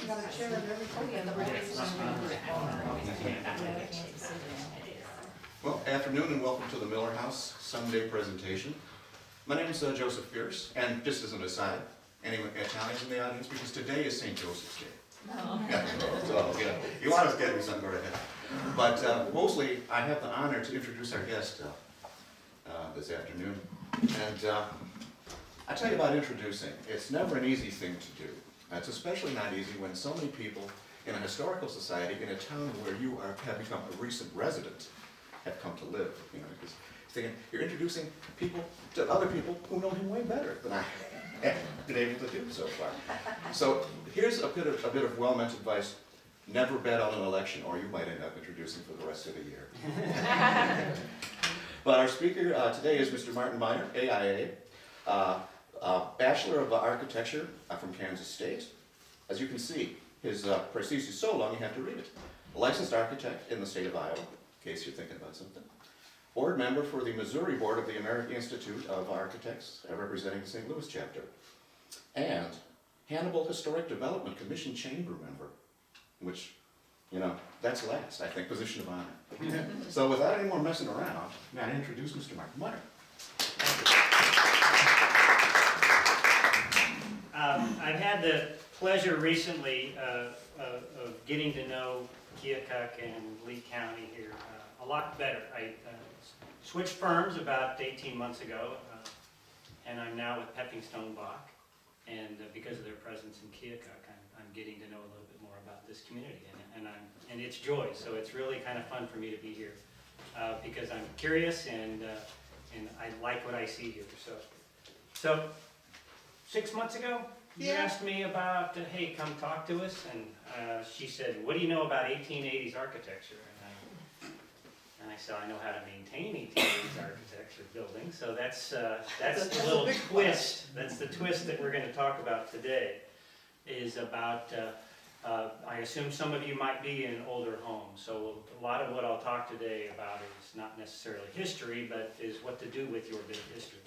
got a chair under Well, afternoon and welcome to the Miller House Sunday presentation. My name is Joseph Pierce, and just as an aside, any Italians in the audience, because today is St. Joseph's Day. Oh. Yeah, so, yeah, you want to get me something, go ahead. But mostly, I have the honor to introduce our guest this afternoon. And I tell you about introducing. It's never an easy thing to do. It's especially not easy when so many people in a historical society in a town where you have become a recent resident have come to live. You know, because thinking you're introducing people to other people who know him way better than I have been able to do so far. So here's a bit of well-meant advice. Never bet on an election, or you might end up introducing for the rest of the year. But our speaker today is Mr. Martin Meyer, AIA, Bachelor of Architecture from Kansas State. As you can see, his thesis is so long you have to read it. A licensed architect in the state of Iowa, in case you're thinking about something. Board member for the Missouri Board of the American Institute of Architects, representing the St. Louis chapter. And Hannibal Historic Development Commission chamber member, which, you know, that's last, I think, position of honor. So without any more messing around, may I introduce Mr. Martin Meyer. I've had the pleasure recently of getting to know Keokuk and Lee County here a lot better. I switched firms about 18 months ago, and I'm now with Pepping Stone Bach. And because of their presence in Keokuk, I'm getting to know a little bit more about this community and its joys. So it's really kind of fun for me to be here because I'm curious and I like what I see here. So 6 months ago, you asked me about, hey, come talk to us, and she said, what do you know about 1880s architecture? And I said, I know how to maintain 1880s architecture buildings, so that's the little twist. That's the twist that we're going to talk about today, is about, I assume some of you might be in older homes, so a lot of what I'll talk today about is not necessarily history, but is what to do with your bit of history.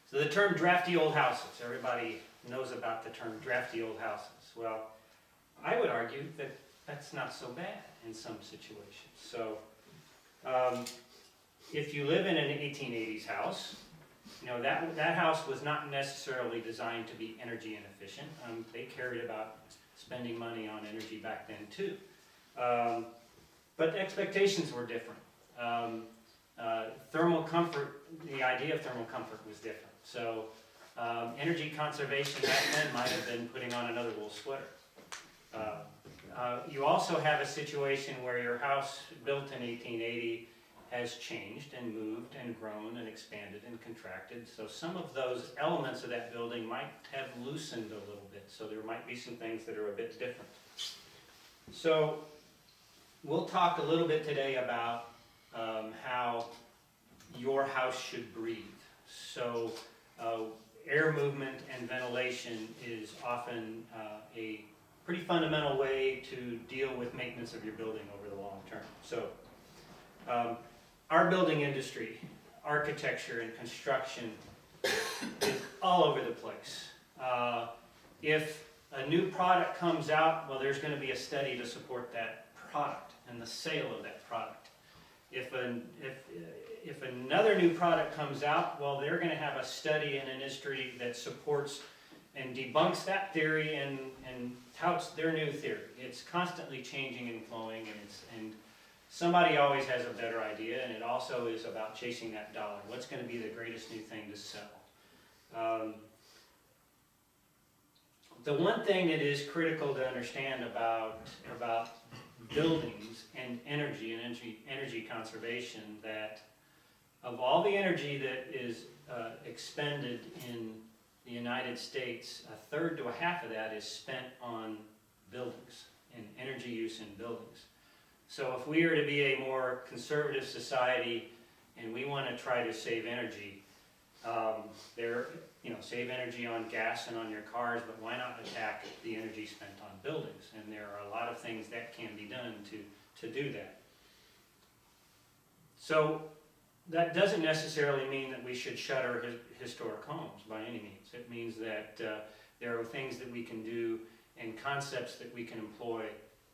So the term drafty old houses, everybody knows about the term drafty old houses. Well, I would argue that that's not so bad in some situations. So if you live in an 1880s house, you know, that house was not necessarily designed to be energy inefficient. They cared about spending money on energy back then too. But the expectations were different. Thermal comfort, the idea of thermal comfort was different. So energy conservation back then might have been putting on another wool sweater. You also have a situation where your house built in 1880 has changed and moved and grown and expanded and contracted. So some of those elements of that building might have loosened a little bit. So there might be some things that are a bit different. So we'll talk a little bit today about how your house should breathe. So air movement and ventilation is often a pretty fundamental way to deal with maintenance of your building over the long term. So our building industry, architecture and construction is all over the place. If a new product comes out, well, there's going to be a study to support that product and the sale of that product. If another new product comes out, well, they're going to have a study in an industry that supports and debunks that theory and touts their new theory. It's constantly changing and flowing, and somebody always has a better idea, and it also is about chasing that dollar. What's going to be the greatest new thing to sell? The one thing that is critical to understand about buildings and energy conservation, that of all the energy that is expended in the United States, a third to a half of that is spent on buildings and energy use in buildings. So if we are to be a more conservative society and we want to try to save energy, save energy on gas and on your cars, but why not attack the energy spent on buildings? And there are a lot of things that can be done to do that. So that doesn't necessarily mean that we should shutter historic homes by any means. It means that there are things that we can do and concepts that we can employ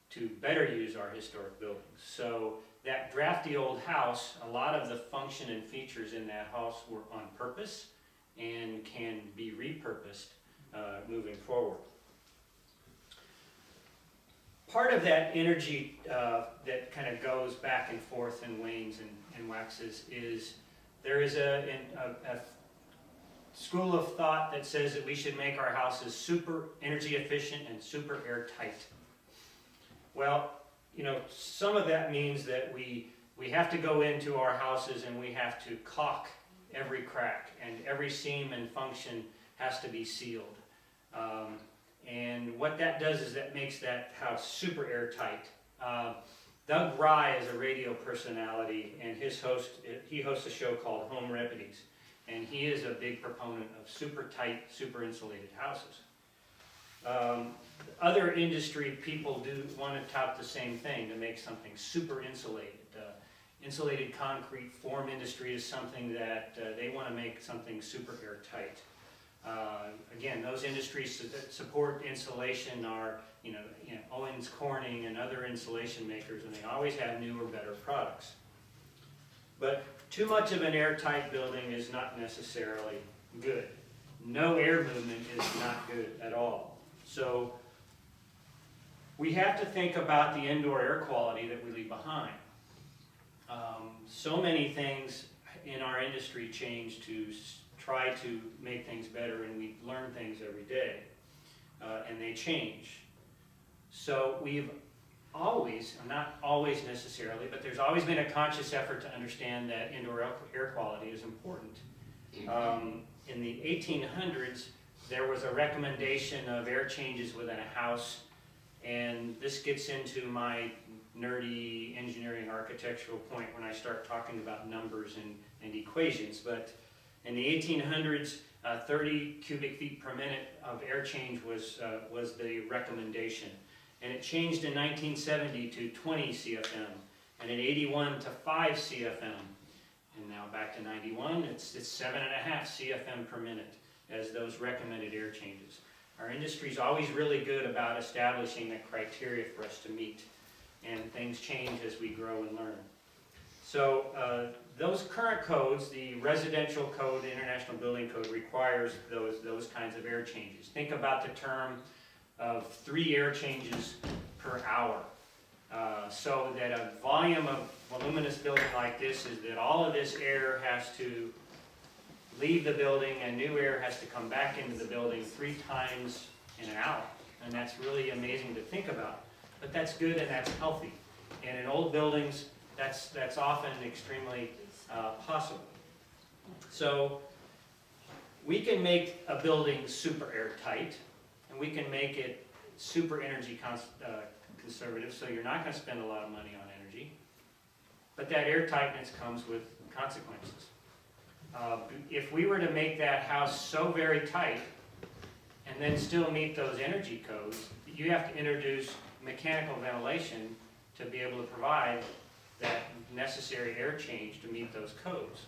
to better use our historic buildings. So that drafty old house, a lot of the function and features in that house were on purpose and can be repurposed moving forward. Part of that energy that kind of goes back and forth and wanes and waxes is there is a school of thought that says that we should make our houses super energy efficient and super airtight. Well, you know, some of that means that we have to go into our houses and we have to caulk every crack, and every seam and function has to be sealed. And what that does is that makes that house super airtight. Doug Rye is a radio personality, and he hosts a show called Home Remedies, and he is a big proponent of super tight, super insulated houses. Other industry people do want to tout the same thing, to make something super insulated. Insulated concrete form industry is something that they want to make something super airtight. Again, those industries that support insulation are, Owens Corning and other insulation makers, and they always have newer, better products. But too much of an airtight building is not necessarily good. No air movement is not good at all. So we have to think about the indoor air quality that we leave behind. So many things in our industry change to try to make things better, and we learn things every day, and they change. So we've always, not always necessarily, but there's always been a conscious effort to understand that indoor air quality is important. In the 1800s, there was a recommendation of air changes within a house, and this gets into my nerdy engineering architectural point when I start talking about numbers and equations. But in the 1800s, 30 cubic feet per minute of air change was the recommendation. And it changed in 1970 to 20 CFM, and in 81 to 5 CFM. And now back to 91, it's 7.5 CFM per minute as those recommended air changes. Our industry is always really good about establishing a criteria for us to meet, and things change as we grow and learn. So those current codes, the residential code, the International Building Code, requires those kinds of air changes. Think about the term of 3 air changes per hour. So that a volume of voluminous building like this is that all of this air has to leave the building and new air has to come back into the building 3 times in an hour. And that's really amazing to think about. But that's good and that's healthy. And in old buildings, that's often extremely possible. So we can make a building super airtight, and we can make it super energy conservative, so you're not going to spend a lot of money on energy. But that airtightness comes with consequences. If we were to make that house so very tight and then still meet those energy codes, you have to introduce mechanical ventilation to be able to provide that necessary air change to meet those codes.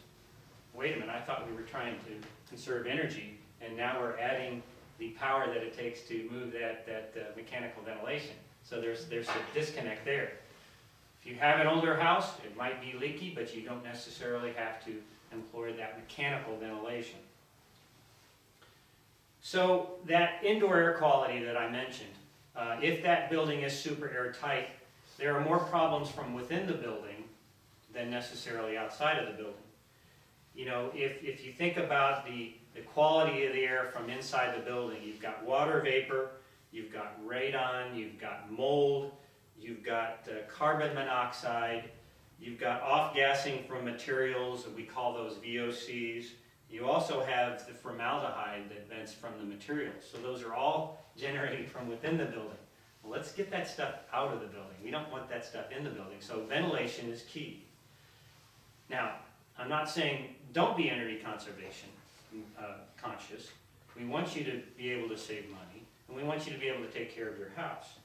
Wait a minute, I thought we were trying to conserve energy, and now we're adding the power that it takes to move that mechanical ventilation. So there's a disconnect there. If you have an older house, it might be leaky, but you don't necessarily have to employ that mechanical ventilation. So that indoor air quality that I mentioned, if that building is super airtight, there are more problems from within the building than necessarily outside of the building. You know, if you think about the quality of the air from inside the building, you've got water vapor, you've got radon, you've got mold, you've got carbon monoxide, you've got off-gassing from materials, we call those VOCs. You also have the formaldehyde that vents from the materials. So those are all generated from within the building. Well, let's get that stuff out of the building. We don't want that stuff in the building. So ventilation is key. Now, I'm not saying don't be energy conservation conscious. We want you to be able to save money, and we want you to be able to take care of your house.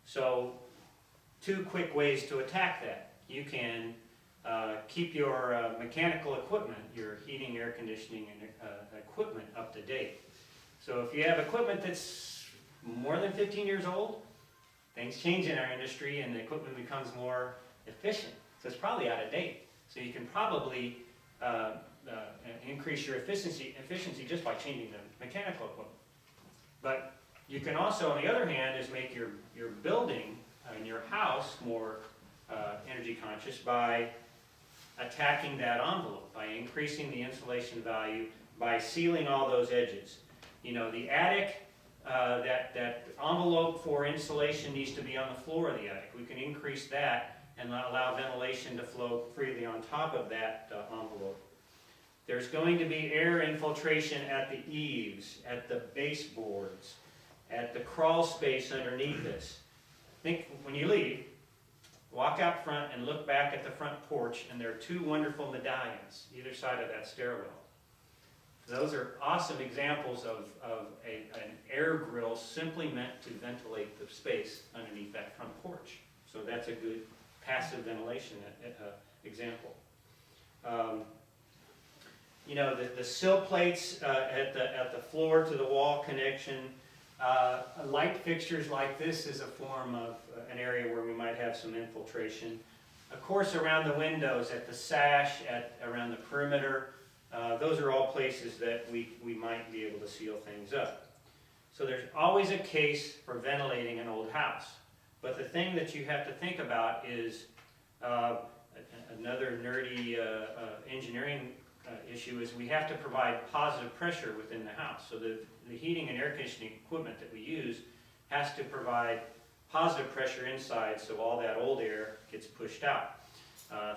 So 2 quick ways to attack that. You can keep your mechanical equipment, your heating, air conditioning, and equipment up to date. So if you have equipment that's more than 15 years old, things change in our industry and the equipment becomes more efficient. So it's probably out of date. So you can probably increase your efficiency just by changing the mechanical equipment. But you can also, on the other hand, is make your building and your house more energy conscious by attacking that envelope, by increasing the insulation value, by sealing all those edges. You know, the attic, that envelope for insulation needs to be on the floor of the attic. We can increase that and allow ventilation to flow freely on top of that envelope. There's going to be air infiltration at the eaves, at the baseboards, at the crawl space underneath this. Think, when you leave, walk out front and look back at the front porch, and there are two wonderful medallions either side of that stairwell. Those are awesome examples of an air grill simply meant to ventilate the space underneath that front porch. So that's a good passive ventilation example. You know, the sill plates at the floor to the wall connection, light fixtures like this is a form of an area where we might have some infiltration. Of course, around the windows, at the sash, around the perimeter, those are all places that we might be able to seal things up. So there's always a case for ventilating an old house. But the thing that you have to think about is another nerdy engineering issue is we have to provide positive pressure within the house. So the heating and air conditioning equipment that we use has to provide positive pressure inside so all that old air gets pushed out.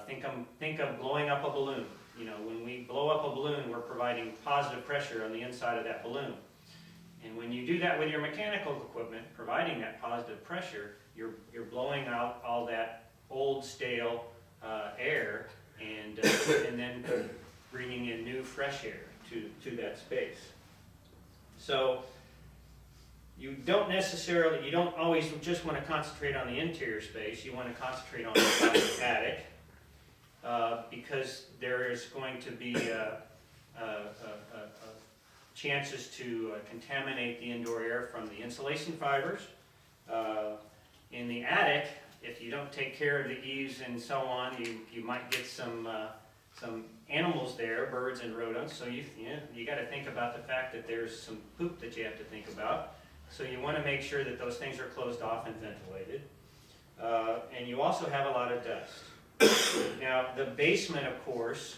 Think of blowing up a balloon. You know, when we blow up a balloon, we're providing positive pressure on the inside of that balloon. And when you do that with your mechanical equipment, providing that positive pressure, you're blowing out all that old, stale air and then bringing in new, fresh air to that space. So you don't always just want to concentrate on the interior space. You want to concentrate on the attic because there is going to be chances to contaminate the indoor air from the insulation fibers. In the attic, if you don't take care of the eaves and so on, you might get some animals there, birds and rodents. So you got to think about the fact that there's some poop that you have to think about. So you want to make sure that those things are closed off and ventilated. And you also have a lot of dust. Now, the basement, of course,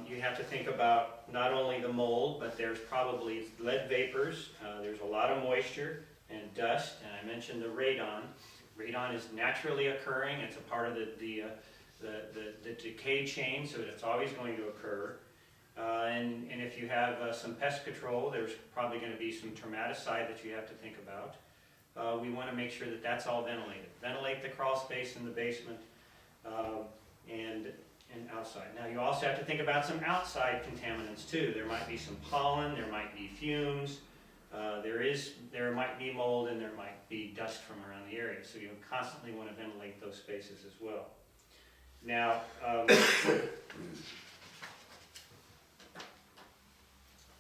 you have to think about not only the mold, but there's probably lead vapors. There's a lot of moisture and dust. And I mentioned the radon. Radon is naturally occurring. It's a part of the decay chain, so it's always going to occur. And if you have some pest control, there's probably going to be some termaticide that you have to think about. We want to make sure that that's all ventilated. Ventilate the crawl space in the basement and outside. Now you also have to think about some outside contaminants too. There might be some pollen, there might be fumes, there might be mold, and there might be dust from around the area. So you constantly want to ventilate those spaces as well. Now,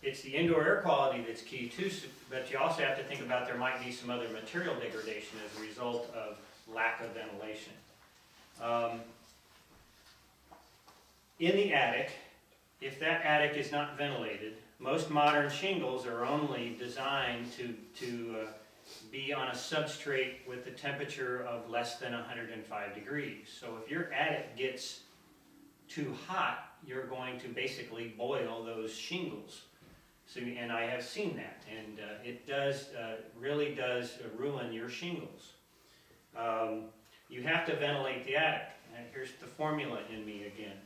it's the indoor air quality that's key too, but you also have to think about there might be some other material degradation as a result of lack of ventilation. In the attic, if that attic is not ventilated, most modern shingles are only designed to be on a substrate with the temperature of less than 105 degrees. So if your attic gets too hot, you're going to basically boil those shingles. So, and I have seen that, and it does really does ruin your shingles. You have to ventilate the attic. And here's the formula in me again.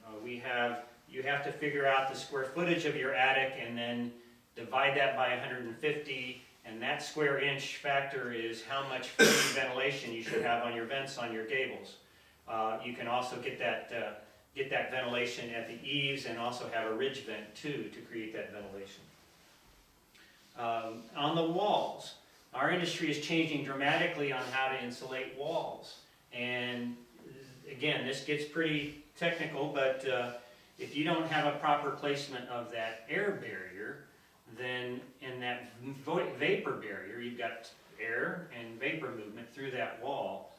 You have to figure out the square footage of your attic and then divide that by 150, and that square inch factor is how much free ventilation you should have on your vents on your gables. You can also get that ventilation at the eaves and also have a ridge vent too to create that ventilation. On the walls, our industry is changing dramatically on how to insulate walls. And again, this gets pretty technical, but if you don't have a proper placement of that air barrier, then in that vapor barrier, you've got air and vapor movement through that wall.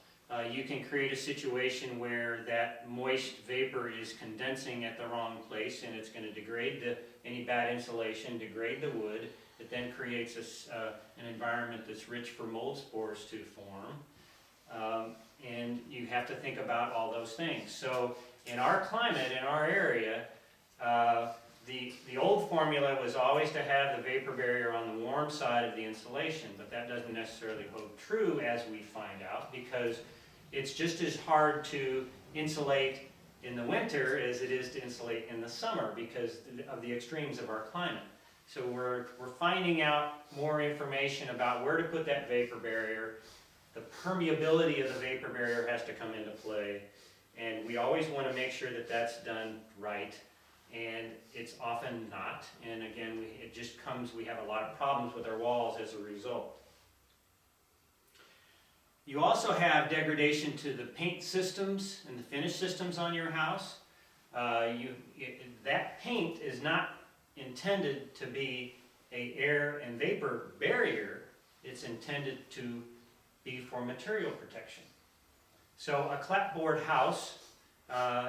You can create a situation where that moist vapor is condensing at the wrong place, and it's going to degrade any bad insulation, degrade the wood. It then creates an environment that's rich for mold spores to form. And you have to think about all those things. So in our climate, in our area, the old formula was always to have the vapor barrier on the warm side of the insulation, but that doesn't necessarily hold true, as we find out, because it's just as hard to insulate in the winter as it is to insulate in the summer because of the extremes of our climate. So we're finding out more information about where to put that vapor barrier. The permeability of the vapor barrier has to come into play, and we always want to make sure that that's done right, and it's often not. And again, we have a lot of problems with our walls as a result. You also have degradation to the paint systems and the finish systems on your house. That paint is not intended to be an air and vapor barrier. It's intended to be for material protection. So a clapboard house,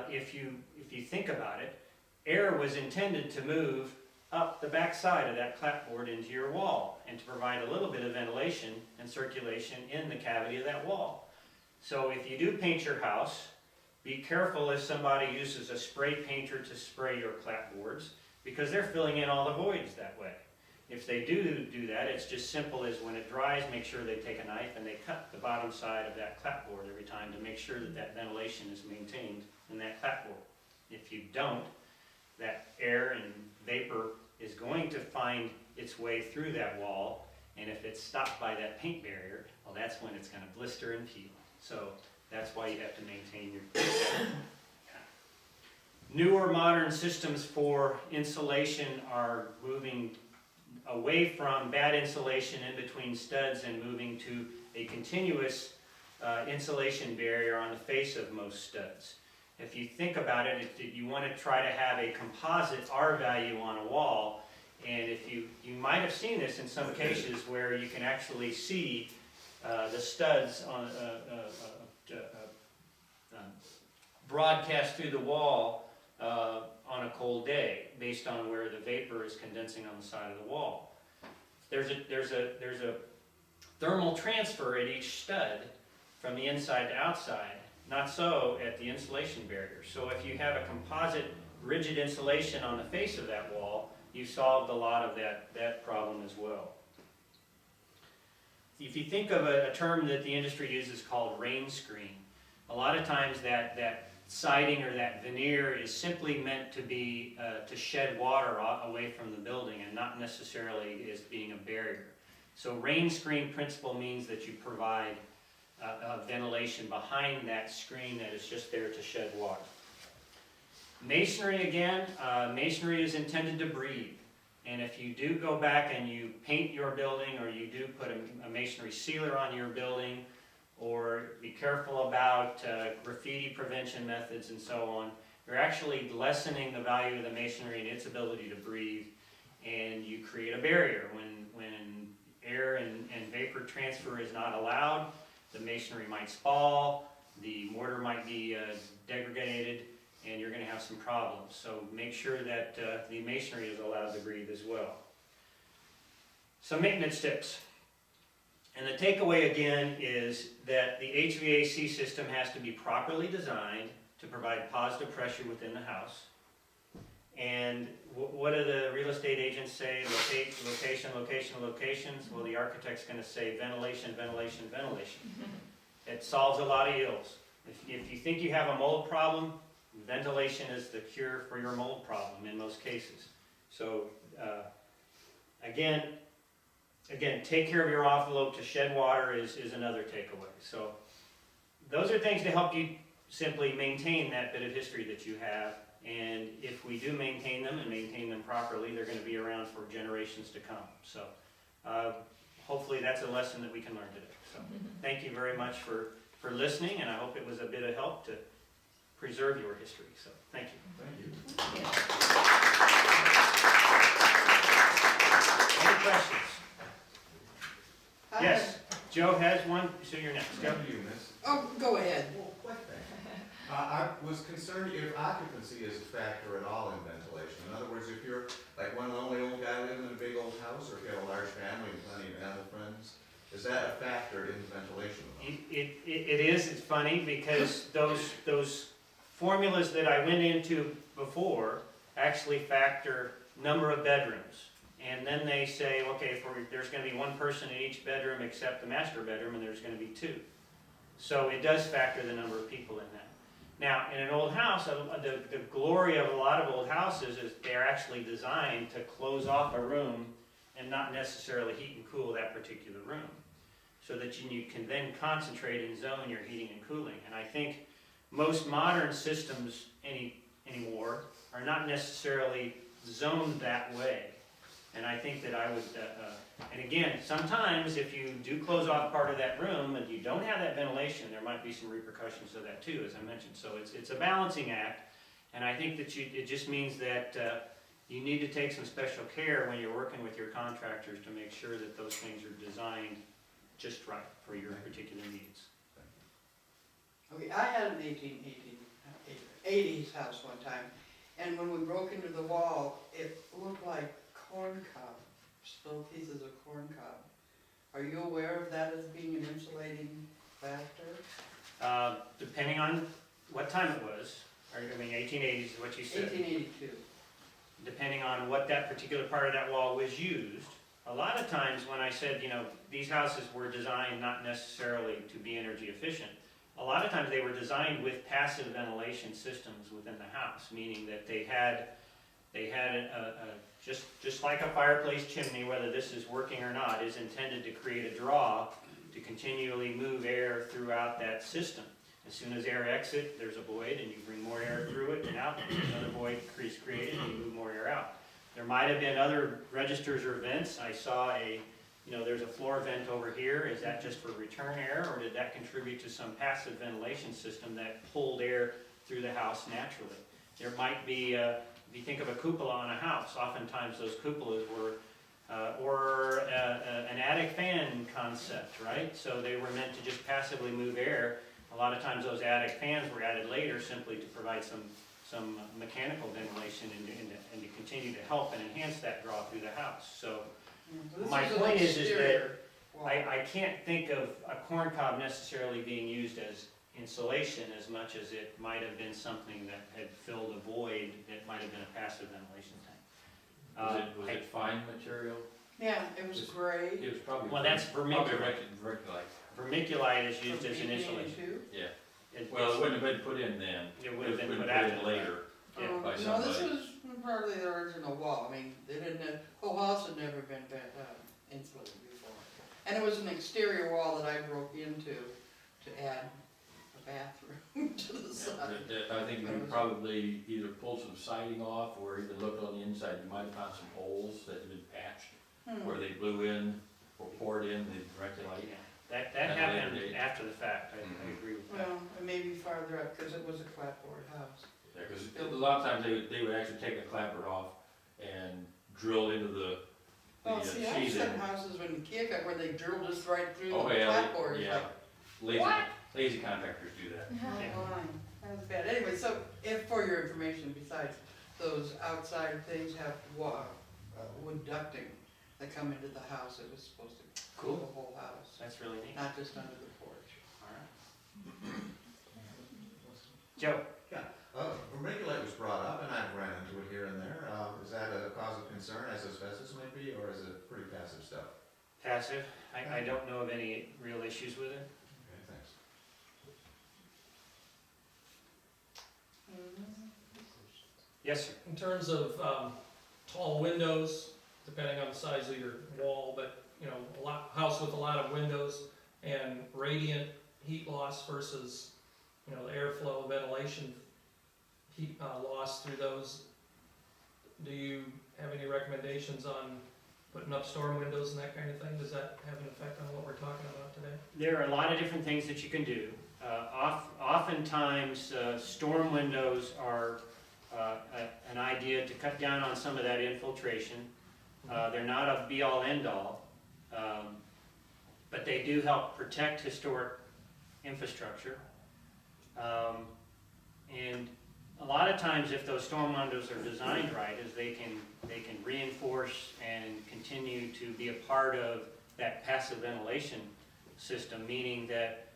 if you think about it, air was intended to move up the back side of that clapboard into your wall and to provide a little bit of ventilation and circulation in the cavity of that wall. So if you do paint your house, be careful if somebody uses a spray painter to spray your clapboards, because they're filling in all the voids that way. If they do that, it's just simple as when it dries, make sure they take a knife and they cut the bottom side of that clapboard every time to make sure that that ventilation is maintained in that clapboard. If you don't, that air and vapor is going to find its way through that wall, and if it's stopped by that paint barrier, well, that's when it's going to blister and peel. So that's why you have to maintain your Newer modern systems for insulation are moving away from bad insulation in between studs and moving to a continuous insulation barrier on the face of most studs. If you think about it, you want to try to have a composite R value on a wall, and if you might have seen this in some cases where you can actually see the studs on broadcast through the wall on a cold day, based on where the vapor is condensing on the side of the wall. There's a thermal transfer at each stud from the inside to outside. Not so at the insulation barrier. So if you have a composite rigid insulation on the face of that wall, you've solved a lot of that problem as well. If you think of a term that the industry uses called rain screen, a lot of times that siding or that veneer is simply meant to be to shed water away from the building and not necessarily as being a barrier. So rain screen principle means that you provide ventilation behind that screen that is just there to shed water. Masonry again, masonry is intended to breathe. And if you do go back and you paint your building, or you do put a masonry sealer on your building, or be careful about graffiti prevention methods and so on, you're actually lessening the value of the masonry and its ability to breathe, and you create a barrier. When air and vapor transfer is not allowed, the masonry might spall, the mortar might be degraded, and you're going to have some problems. So make sure that the masonry is allowed to breathe as well. Some maintenance tips. And the takeaway again is that the HVAC system has to be properly designed to provide positive pressure within the house. And what do the real estate agents say? Location, location, locations. Well, the architect's going to say ventilation, ventilation, ventilation. It solves a lot of ills. If you think you have a mold problem, ventilation is the cure for your mold problem in most cases. So again, take care of your envelope. To shed water is another takeaway. So those are things to help you simply maintain that bit of history that you have. And if we do maintain them and maintain them properly, they're going to be around for generations to come. So hopefully that's a lesson that we can learn today. So thank you very much for listening, and I hope it was a bit of help to preserve your history. So thank you. Thank you. questions? Yes, Joe has one, so you're next. Joe? Thank you, miss. Oh, go ahead. Well, quick thing. I was concerned if occupancy is a factor at all in ventilation. In other words, if you're like one lonely old guy living in a big old house, or if you have a large family and plenty of animal friends, is that a factor in ventilation? It is, it's funny, because those formulas that I went into before actually factor number of bedrooms. And then they say, okay, there's gonna be one person in each bedroom except the master bedroom, and there's gonna be two. So it does factor the number of people in that. Now, in an old house, the glory of a lot of old houses is they're actually designed to close off a room and not necessarily heat and cool that particular room, so that you can then concentrate and zone your heating and cooling. And I think most modern systems anymore are not necessarily zoned that way. And I think that I would, and again, sometimes if you do close off part of that room and you don't have that ventilation, there might be some repercussions of that too, as I mentioned. So it's a balancing act, and I think that it just means that you need to take some special care when you're working with your contractors to make sure that those things are designed just right for your particular needs. Okay, I had an 80s house one time, and when we broke into the wall, it looked like corn cobs, little pieces of corn cob. Are you aware of that as being an insulating factor? Depending on what time it was, I mean 1880s is what you said. 1882. Depending on what that particular part of that wall was used. A lot of times when I said, these houses were designed not necessarily to be energy efficient, a lot of times they were designed with passive ventilation systems within the house, meaning that they had just like a fireplace chimney, whether this is working or not, is intended to create a draw to continually move air throughout that system. As soon as air exits, there's a void, and you bring more air through it and out, and there's another void created, and you move more air out. There might have been other registers or vents. I saw there's a floor vent over here. Is that just for return air, or did that contribute to some passive ventilation system that pulled air through the house naturally? There might be, if you think of a cupola on a house, oftentimes those cupolas were, or an attic fan concept, right? So they were meant to just passively move air. A lot of times those attic fans were added later simply to provide some mechanical ventilation and to continue to help and enhance that draw through the house. So my point is that I can't think of a corn cob necessarily being used as insulation as much as it might have been something that had filled a void that might have been a passive ventilation tank. Was it fine material? Yeah, it was gray. It was probably. Well, that's vermiculite. Vermiculite. Vermiculite is used as an insulation. 1882? Yeah. Well, it wouldn't have been put in then. It would have been put put after in later. Yeah. by No, this somebody. was probably the original wall. I mean, they didn't have, whole house had never been insulated before. And it was an exterior wall that I broke into to add a bathroom to the side. I think we probably either pulled some siding off or even looked on the inside. You might have found some holes that had been patched where they blew in or poured in the vermiculite. Yeah. That At a happened later date. after the fact. I agree with that. Well, and maybe farther up, because it was a clapboard house. Yeah, because a lot of times they would actually take a clapboard off and drill into the Well, see, I've sheathing. seen houses in Keokuk where they drilled us right through Oh, the yeah, clapboard. It's yeah. like, Lazy, What? lazy contractors do that. oh, my, that was bad. Anyway, so if for your information, besides those outside things have wood ducting that come into the house, it was supposed to cool the whole house, That's really neat. not just under the porch. All right. Joe? Vermiculite was brought up, and I've ran into it here and there. Is that a cause of concern, as asbestos might be, or is it pretty passive stuff? Passive. I don't know of any real issues with it. Okay, thanks. Yes, sir. In terms of tall windows, depending on the size of your wall, but house with a lot of windows and radiant heat loss versus the airflow, ventilation, heat loss through those. Do you have any recommendations on putting up storm windows and that kind of thing? Does that have an effect on what we're talking about today? There are a lot of different things that you can do. Oftentimes, storm windows are an idea to cut down on some of that infiltration. They're not a be-all, end-all, but they do help protect historic infrastructure. And a lot of times, if those storm windows are designed right, is they can reinforce and continue to be a part of that passive ventilation system, meaning that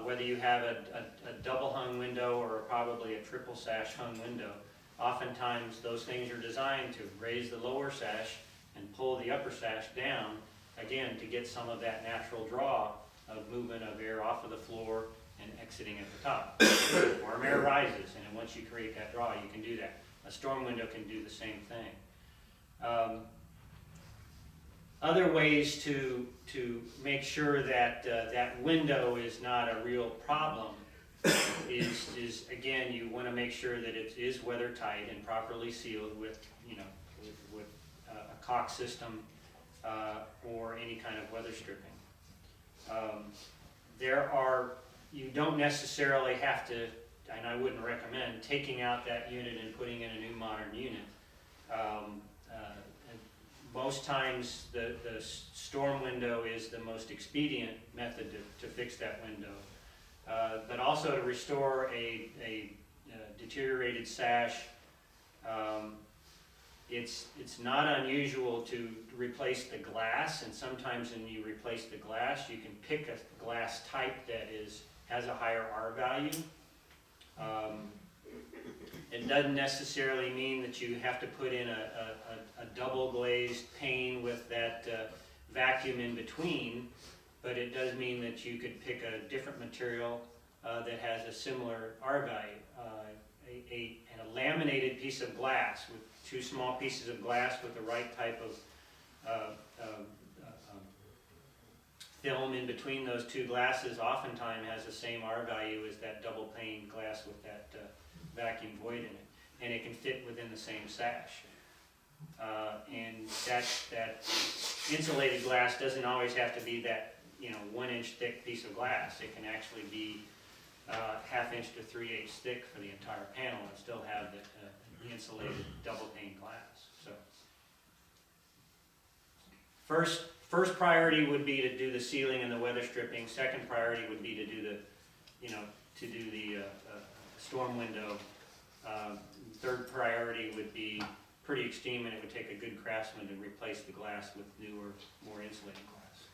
whether you have a double hung window or probably a triple sash hung window, oftentimes those things are designed to raise the lower sash and pull the upper sash down, again, to get some of that natural draw of movement of air off of the floor and exiting at the top. Warm air rises, and then once you create that draw, you can do that. A storm window can do the same thing. Other ways to make sure that that window is not a real problem is again, you want to make sure that it is weather tight and properly sealed with, with a caulk system or any kind of weather stripping. You don't necessarily have to, and I wouldn't recommend taking out that unit and putting in a new modern unit. Most times the storm window is the most expedient method to fix that window. But also to restore a deteriorated sash, it's not unusual to replace the glass, and sometimes when you replace the glass, you can pick a glass type that has a higher R value. It doesn't necessarily mean that you have to put in a double glazed pane with that vacuum in between, but it does mean that you could pick a different material that has a similar R value. A laminated piece of glass with two small pieces of glass with the right type of film in between those two glasses oftentimes has the same R value as that double pane glass with that vacuum void in it, and it can fit within the same sash. And that insulated glass doesn't always have to be that 1 inch thick piece of glass. It can actually be 1/2 inch to 3/8 thick for the entire panel and still have the insulated double pane glass. So first priority would be to do the sealing and the weather stripping. Second priority would be to do the storm window. Third priority would be pretty extreme, and it would take a good craftsman to replace the glass with newer, more insulated glass.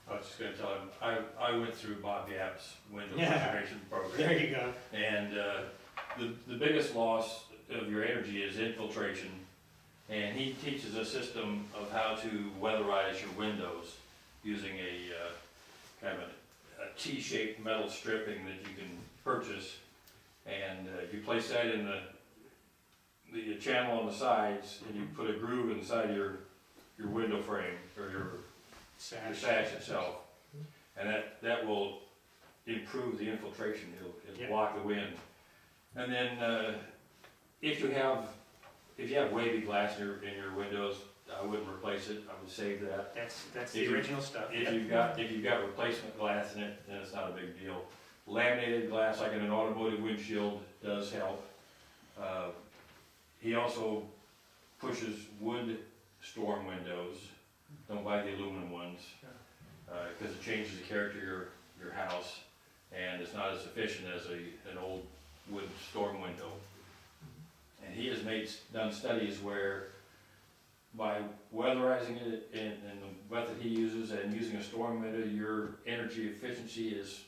I was just gonna tell him, I went through Bob Yap's window Yeah. preservation program. There you go. And the biggest loss of your energy is infiltration. And he teaches a system of how to weatherize your windows using a kind of a T-shaped metal stripping that you can purchase. And you place that in the channel on the sides, and you put a groove inside your window frame or your sash itself, and that will improve the infiltration. It'll block the wind. And then if you have wavy glass in your windows, I wouldn't replace it. I would save that. That's the original stuff. If you've got replacement glass in it, then it's not a big deal. Laminated glass, like in an automotive windshield, does help. He also pushes wood storm windows. Don't buy the aluminum ones, because it changes the character of your house, and it's not as efficient as an old wood storm window. And he has done studies where by weatherizing it in the method he uses and using a storm window, your energy efficiency is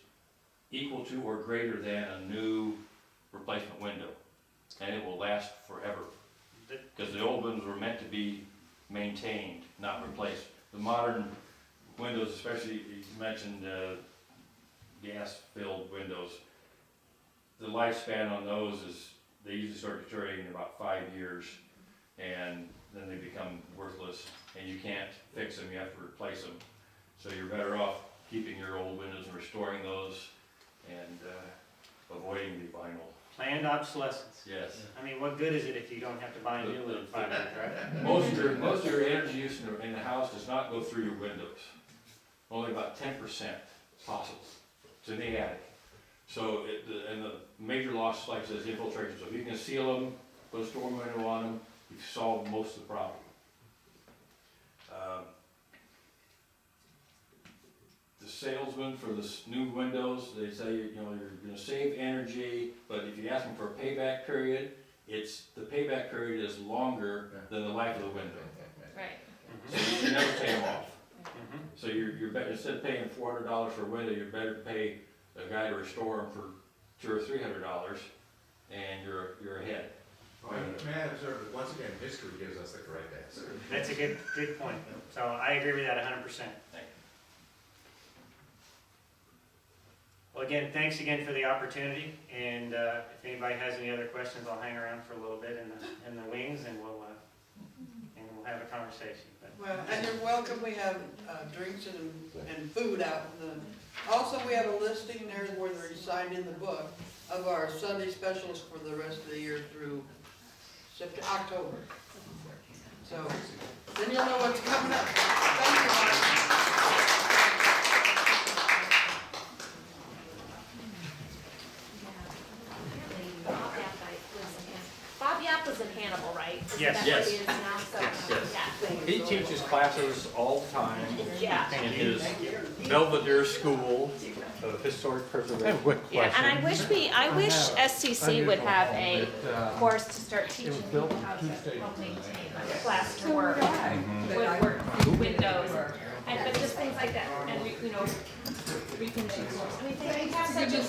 equal to or greater than a new replacement window, and it will last forever. Because the old ones were meant to be maintained, not replaced. The modern windows, especially you mentioned gas-filled windows, the lifespan on those is they usually start deteriorating in about 5 years, and then they become worthless, and you can't fix them, you have to replace them. So you're better off keeping your old windows and restoring those and avoiding the vinyl. Planned obsolescence. Yes. I mean, what good is it if you don't have to buy a new one in 5 years, right? Most of your energy use in the house does not go through your windows. Only about 10% possible. It's in the attic. So, and the major loss, like I said, is infiltration. So if you can seal them, put a storm window on them, you've solved most of the problem. The salesman for the new windows, they say, you know, you're gonna save energy, but if you ask them for a payback period, the payback period is longer than the life of the window. Right. So you can never pay them off. So you're better, instead of paying $400 for a window, you're better to pay a guy to restore them for $200 or $300, and you're ahead. May I observe that once again, history gives us the correct answer. That's a good point. So I agree with that 100%. Thank you. Well, again, thanks again for the opportunity, and if anybody has any other questions, I'll hang around for a little bit in the wings, and we'll have a conversation. But Well, and you're welcome, we have drinks and food out in the, also we have a listing there where they're signed in the book of our Sunday specials for the rest of the year through October. So, then you'll know what's coming up. Thank you, Mark. Bob Yap was in Hannibal, right? Is Yes. that what he is now? So, Yes. He yeah. teaches classes all the time Yeah. in his Belvedere School of Historic Preservation. Yeah, and I wish SCC would have a course to start teaching people how to maintain plasterwork, woodwork, windows, but just things like that, and you know, reconditioning. I mean, they have such a